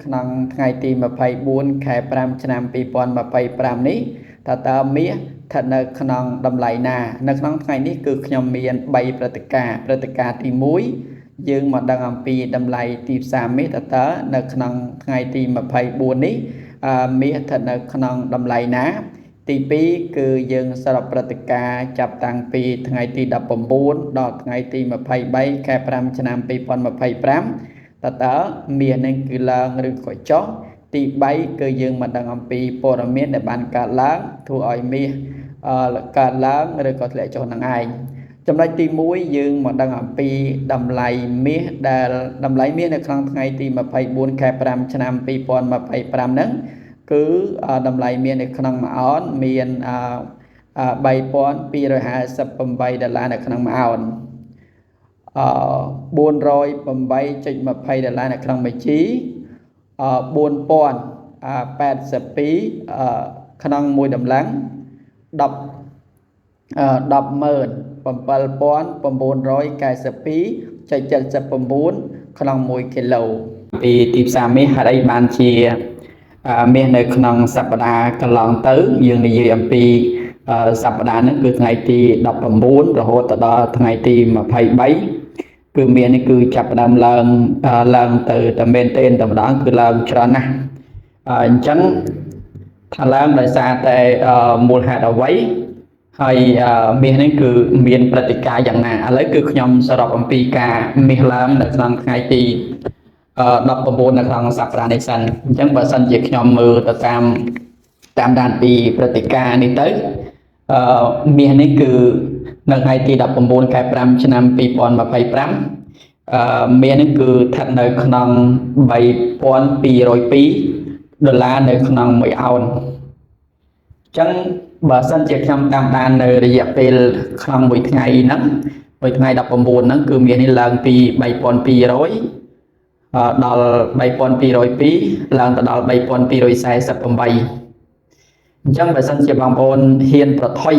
ក្នុងថ្ងៃទី24ខែ5ឆ្នាំ2025នេះតើតើមាសស្ថិតនៅក្នុងតម្លៃណានៅក្នុងថ្ងៃនេះគឺខ្ញុំមាន3ព្រឹត្តិការណ៍ទី1យើងមកដឹងអំពីតម្លៃទីផ្សារមាសតើតើនៅក្នុងថ្ងៃទី24នេះមាសស្ថិតនៅក្នុងតម្លៃណាទី2គឺយើងសរុបព្រឹត្តិការណ៍ចាប់តាំងពីថ្ងៃទី19ដល់ថ្ងៃទី23ខែ5ឆ្នាំ2025តើមាសនឹងគឺឡើងឬក៏ចុះទី3គឺយើងមកដឹងអំពីព័ត៌មានដែលបានកើតឡើងធ្វើឲ្យមាសកើតឡើងឬក៏ធ្លាក់ចុះនឹងឯងចំណុចទី1យើងមកដឹងអំពីតម្លៃមាសដែលតម្លៃមាសនៅក្នុងថ្ងៃទី24ខែ5ឆ្នាំ2025ហ្នឹងគឺតម្លៃមាសនៅក្នុងមួយអោនមាន$3,258នៅក្នុងមួយអោន$408.20នៅក្នុងមួយជី$4,082ក្នុងមួយតម្លឹង$107,992.79ក្នុង1គីឡូពីទីផ្សារមាសហេតុអីបានជាមាសនៅក្នុងសប្តាហ៍កន្លងទៅយើងនិយាយអំពីសប្តាហ៍ហ្នឹងគឺថ្ងៃទី19រហូតដល់ថ្ងៃទី23គឺមាសនេះគឺចាប់ផ្ដើមឡើងទៅតែមែនទេតែម្ដងគឺឡើងច្រើនណាស់អញ្ចឹងថាឡើងដោយសារតែមូលហេតុអ្វីហើយមាសនេះគឺមានព្រឹត្តិការណ៍យ៉ាងណាឥឡូវគឺខ្ញុំសរុបអំពីការមាសឡើងនៅក្នុងថ្ងៃទី19នៅក្នុងសប្តាហ៍នេះសិនអញ្ចឹងបើសិនជាខ្ញុំមើលទៅតាមដានពីព្រឹត្តិការណ៍នេះទៅមាសនេះគឺនៅថ្ងៃទី19ខែ5ឆ្នាំ2025មាសនេះគឺស្ថិតនៅក្នុង$3,202នៅក្នុង1អោនអញ្ចឹងបើសិនជាខ្ញុំតាមដាននៅរយៈពេលក្នុងមួយថ្ងៃហ្នឹងមួយថ្ងៃ19ហ្នឹងគឺមាសនេះឡើងពី$3,200ដល់$3,202ឡើងទៅដល់$3,248អញ្ចឹងបើសិនជាបងប្អូនហ៊ានប្រថុយ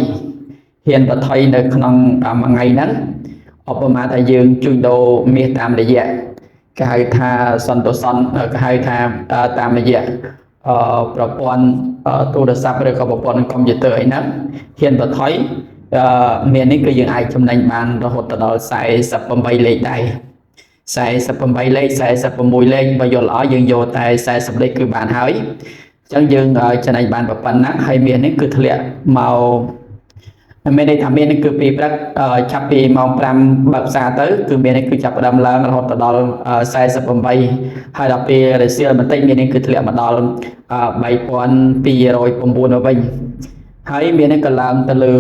នៅក្នុងមួយថ្ងៃហ្នឹងឧបមាថាយើងជួញដូរមាសតាមរយៈគេហៅថាសន្ទុសន្នគេហៅថាតាមរយៈប្រព័ន្ធទូរស័ព្ទឬក៏ប្រព័ន្ធកុំព្យូទ័រអីហ្នឹងហ៊ានប្រថុយមាសនេះគឺយើងអាចចំណេញបានរហូតដល់48លេខដែរ48លេខ46លេខបើយល់ល្អយើងយកតែ40លេខគឺបានហើយអញ្ចឹងយើងចំណេញបានប៉ុណ្ណាហើយមាសនេះគឺធ្លាក់មកមានន័យថាមាសនេះគឺពីព្រឹកចាប់ពីម៉ោង5បើកផ្សារទៅគឺមាសនេះគឺចាប់ផ្ដើមឡើងរហូតដល់48ហើយដល់ពេលរសៀលបន្តិចមាសនេះគឺធ្លាក់មកដល់$3,209ទៅវិញហើយមាសនេះក៏ឡើងទៅលើ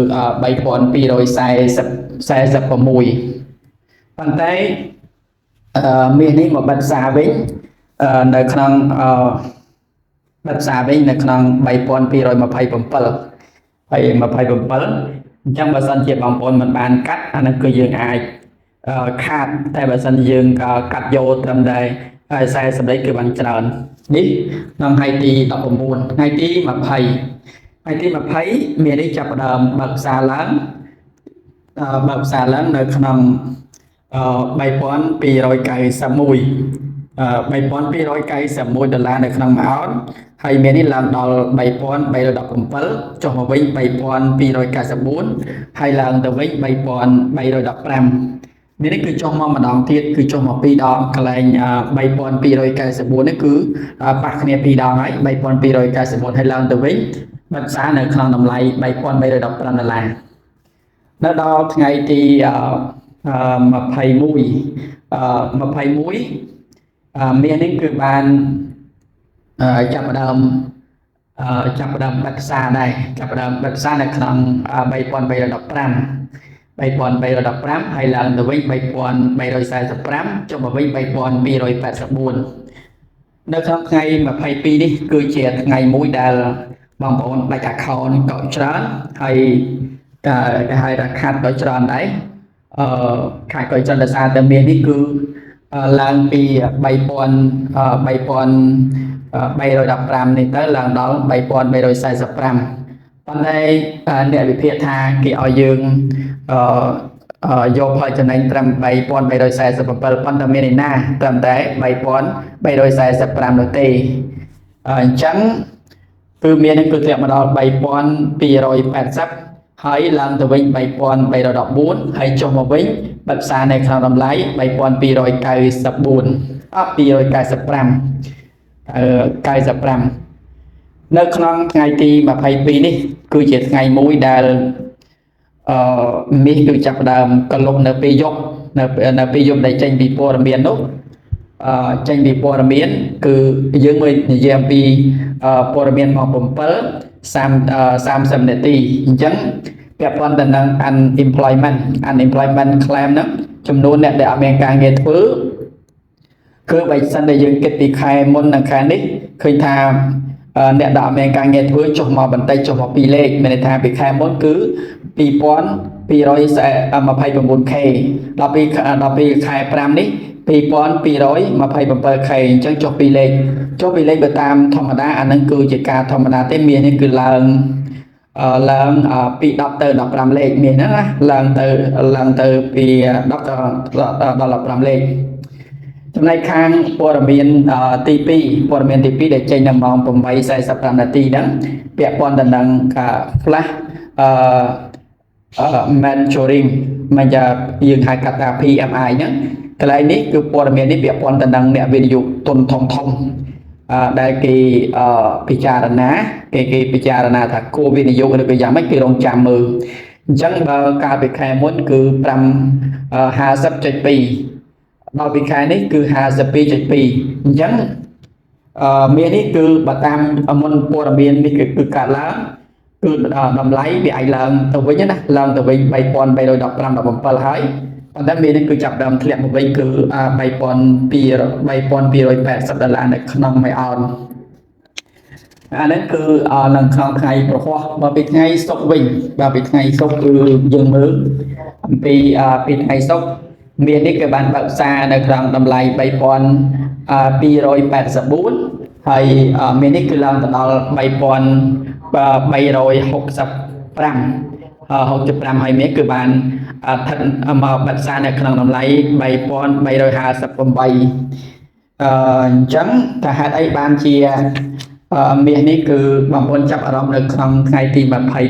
$3,246ប៉ុន្តែមាសនេះមកបិទផ្សារវិញនៅក្នុងបិទផ្សារវិញនៅក្នុង$3,227ហើយ27អញ្ចឹងបើសិនជាបងប្អូនមិនបានកាត់អានោះគឺយើងអាចខាតតែបើសិនយើងកាត់យកត្រឹមតែ40លេខគឺបានច្រើននេះក្នុងថ្ងៃទី19ថ្ងៃទី20មាននេះចាប់ផ្ដើមបើកផ្សារឡើងនៅក្នុង$3,291នៅក្នុងមួយអោនហើយមាននេះឡើងដល់$3,317ចុះមកវិញ$3,294ហើយឡើងទៅវិញ$3,315មាននេះគឺចុះមកម្ដងទៀតគឺចុះមក2ដងកន្លែង$3,294នេះគឺប៉ះគ្នា2ដងហើយ$3,294ហើយឡើងទៅវិញបិទផ្សារនៅក្នុងតម្លៃ$3,315នៅដល់ថ្ងៃទី21មាសនេះគឺបានចាប់ផ្ដើមបិទផ្សារដែរចាប់ផ្ដើមបិទផ្សារនៅក្នុង$3,315ហើយឡើងទៅវិញ$3,345ចុះមកវិញ$3,284នៅក្នុងថ្ងៃ22នេះគឺជាថ្ងៃមួយដែលបងប្អូនដាច់ account ក៏ច្រើនហើយគេហៅថាខាតក៏ច្រើនដែរខាតក៏ច្រើនដោយសារតែមាសនេះគឺឡើងពី$3,315នេះទៅឡើងដល់$3,345ប៉ុន្តែអ្នកវិភាគថាគេឲ្យយើង យកផលចំណេញត្រឹម 3,347 ប៉ុន្តែមានឯណាត្រឹមតែ 3,345 នោះទេអញ្ចឹងគឺមាននឹងគឺធ្លាក់មកដល់ 3,280 ហើយឡើងទៅវិញ 3,314 ហើយចុះមកវិញបិទផ្សារនៅក្នុងតម្លៃ 3,294 នៅក្នុងថ្ងៃទី22នេះគឺជាថ្ងៃមួយដែលមាសគឺចាប់ផ្ដើមកលុបនៅពេលយប់នៅពេលយប់ដែលចេញពីព័ត៌មាននោះចេញពីព័ត៌មានគឺយើងមើលនិយាយអំពីព័ត៌មានម៉ោង7:30 នាទីអញ្ចឹងពាក់ព័ន្ធទៅនឹង unemployment claim ហ្នឹងចំនួនអ្នកដែលអត់មានការងារធ្វើគឺបើសិនតែយើងគិតពីខែមុននិងខែនេះឃើញថាអ្នកដែលអត់មានការងារធ្វើចុះមកបន្តិចចុះមក2លេខមានន័យថាពីខែមុនគឺ 2,229k ដល់ពីខែ5នេះ 2,227k អញ្ចឹងចុះ2លេខបើតាមធម្មតាអានឹងគឺជាការធម្មតាទេមាសនេះគឺឡើងពី10ទៅ15លេខមាសហ្នឹងណាឡើងទៅពី10ដល់15លេខចំណែកខាងព័ត៌មានទី2ដែលចេញនៅម៉ោង 8:45 នាទីហ្នឹងពាក់ព័ន្ធទៅនឹងការ flash maturing មិនថាយើងហៅកាត់ថា PMI ហ្នឹងកន្លែងនេះគឺព័ត៌មាននេះពាក់ព័ន្ធទៅនឹងអ្នកវិនិយោគទុនធំដែលគេពិចារណាថាគួរវិនិយោគឬក៏យ៉ាងម៉េចគេរងចាំមើលអញ្ចឹងបើកាលពីខែមុនគឺ50.2ដល់ពីខែនេះគឺ 52.2 អញ្ចឹងមាសនេះគឺបើតាមមុនព័ត៌មាននេះគឺកាត់ឡើងគឺតម្លៃវាអាចឡើងទៅវិញណាឡើងទៅវិញ 3,315 ហើយប៉ុន្តែមាសនេះគឺចាប់ដើមធ្លាក់មកវិញគឺ $3,280 នៅក្នុងមួយអោនអានេះគឺនៅក្នុងថ្ងៃប្រហោះបើពីថ្ងៃសុក្រវិញគឺយើងមើលអំពីថ្ងៃសុក្រមាសនេះគឺបានបើកផ្សារនៅក្នុងតម្លៃ 3,284 ហើយមាសនេះគឺឡើងទៅដល់ 3,365 ហើយមាសគឺបានស្ថិតមកបើកផ្សារនៅក្នុងតម្លៃ 3,358 អញ្ចឹងតើហេតុអីបានជាមាសនេះគឺបងប្អូនចាប់អារម្មណ៍នៅក្នុងថ្ងៃទី22ហេ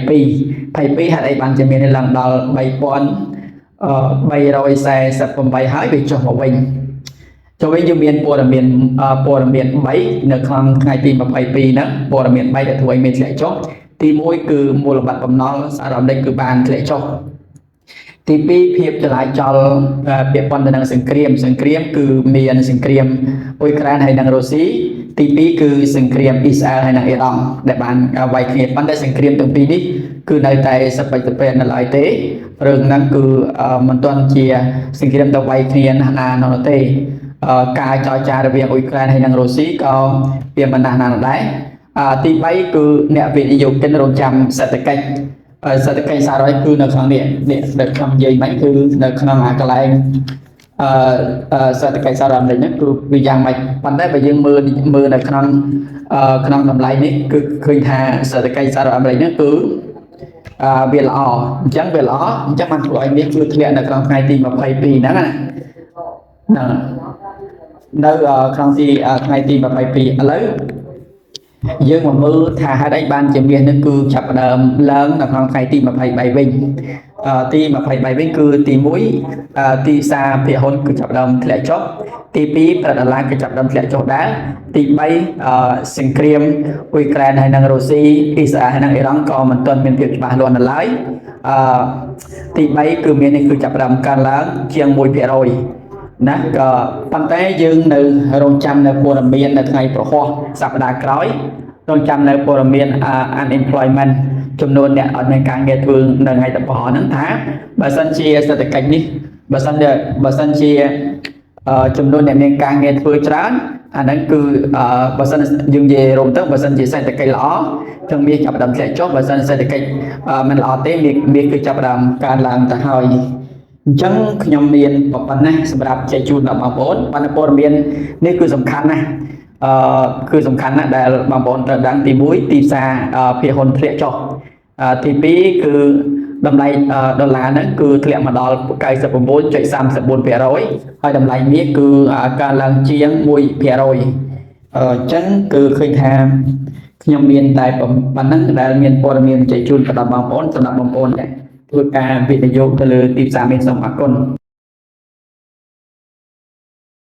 តុអីបានជាមាសនេះឡើងដល់ 3,348 ហើយវាចុះមកវិញយើងមានព័ត៌មាន3នៅក្នុងថ្ងៃទី22ហ្នឹងព័ត៌មាន3ដែលធ្វើឲ្យមានធ្លាក់ចុះទី1គឺមូលបត្របំណុលសហរដ្ឋអាមេរិកគឺបានធ្លាក់ចុះទី2ភាពចលាចលពាក់ព័ន្ធទៅនឹងសង្គ្រាមគឺមានសង្គ្រាមអ៊ុយក្រែនហើយនិងរុស្ស៊ីទី2គឺសង្គ្រាមអ៊ីស្រាអែលហើយនិងអ៊ីរ៉ង់ដែលបានវាយគ្នាប៉ុន្តែសង្គ្រាមទាំងពីរនេះគឺនៅតែសពេចទៅពេលនៅឡើយទេរឿងហ្នឹងគឺមិនទាន់ជាសង្គ្រាមទៅវាយគ្នាណានោះទេការចរចារវាងអ៊ុយក្រែនហើយនិងរុស្ស៊ីក៏វាមិនណាស់ណាដែរទី3គឺអ្នកវិនិយោគិនរងចាំសេដ្ឋកិច្ចសហរដ្ឋគឺនៅក្នុងនេះនៅក្នុងនិយាយមិញគឺនៅក្នុងកន្លែងសេដ្ឋកិច្ចសហរដ្ឋអាមេរិកហ្នឹងគឺវាយ៉ាងម៉េចប៉ុន្តែបើយើងមើលនៅក្នុងតម្លៃនេះគឺឃើញថាសេដ្ឋកិច្ចសហរដ្ឋអាមេរិកហ្នឹងគឺវាល្អអញ្ចឹងបានធ្វើឲ្យមាសគឺធ្លាក់នៅក្នុងថ្ងៃទី22ហ្នឹងណានៅក្នុងថ្ងៃទី22ឥឡូវយើងមកមើលថាហេតុអីបានជាមាសនេះគឺចាប់ផ្ដើមឡើងនៅក្នុងថ្ងៃទី23វិញទី23វិញគឺទី1ទីផ្សារភាគហ៊ុនគឺចាប់ផ្ដើមធ្លាក់ចុះទី2ប្រាក់ដុល្លារគឺចាប់ផ្ដើមធ្លាក់ចុះដែរទី3សង្គ្រាមអ៊ុយក្រែនហើយនិងរុស្ស៊ីអ៊ីស្រាអែលហើយនិងអ៊ីរ៉ង់ក៏មិនទាន់មានភាពច្បាស់លាស់នៅឡើយទី3គឺមាសនេះគឺចាប់ផ្ដើមកើនឡើងជាង 1% ណាក៏ប៉ុន្តែយើងនៅរងចាំនៅព័ត៌មាននៅថ្ងៃប្រហោះសប្តាហ៍ក្រោយរងចាំនៅព័ត៌មាន unemployment ចំនួនអ្នកអត់មានការងារធ្វើនៅថ្ងៃប្រហោះហ្នឹងថាបើសិនជាសេដ្ឋកិច្ចនេះបើសិនជាចំនួនអ្នកមានការងារធ្វើច្រើនអាហ្នឹងគឺបើសិនយើងនិយាយរួមទៅបើសិនជាសេដ្ឋកិច្ចល្អចឹងមាសចាប់ផ្ដើមធ្លាក់ចុះបើសិនសេដ្ឋកិច្ចមិនល្អទេមាសគឺចាប់ផ្ដើមកើនឡើងទៅហើយអញ្ចឹងខ្ញុំមានប៉ុណ្ណេះសម្រាប់ចែកជូនដល់បងប្អូនប៉ុន្តែព័ត៌មាននេះគឺសំខាន់ណាស់គឺសំខាន់ណាស់ដែលបងប្អូនត្រូវដឹងទី1ទីផ្សារភាគហ៊ុនធ្លាក់ចុះទី2គឺ តម្លៃដុល្លារហ្នឹងគឺធ្លាក់មកដល់ 99.34% ហើយតម្លៃមាសគឺកើនឡើងជាង 1%អញ្ចឹងគឺឃើញថាខ្ញុំមានតែប៉ុណ្ណឹងដែលមានព័ត៌មានជ័យជូនទៅដល់បងប្អូនសម្រាប់បងប្អូនដែលធ្វើការវិនិយោគទៅលើទីផ្សារមាសសូមអរគុណ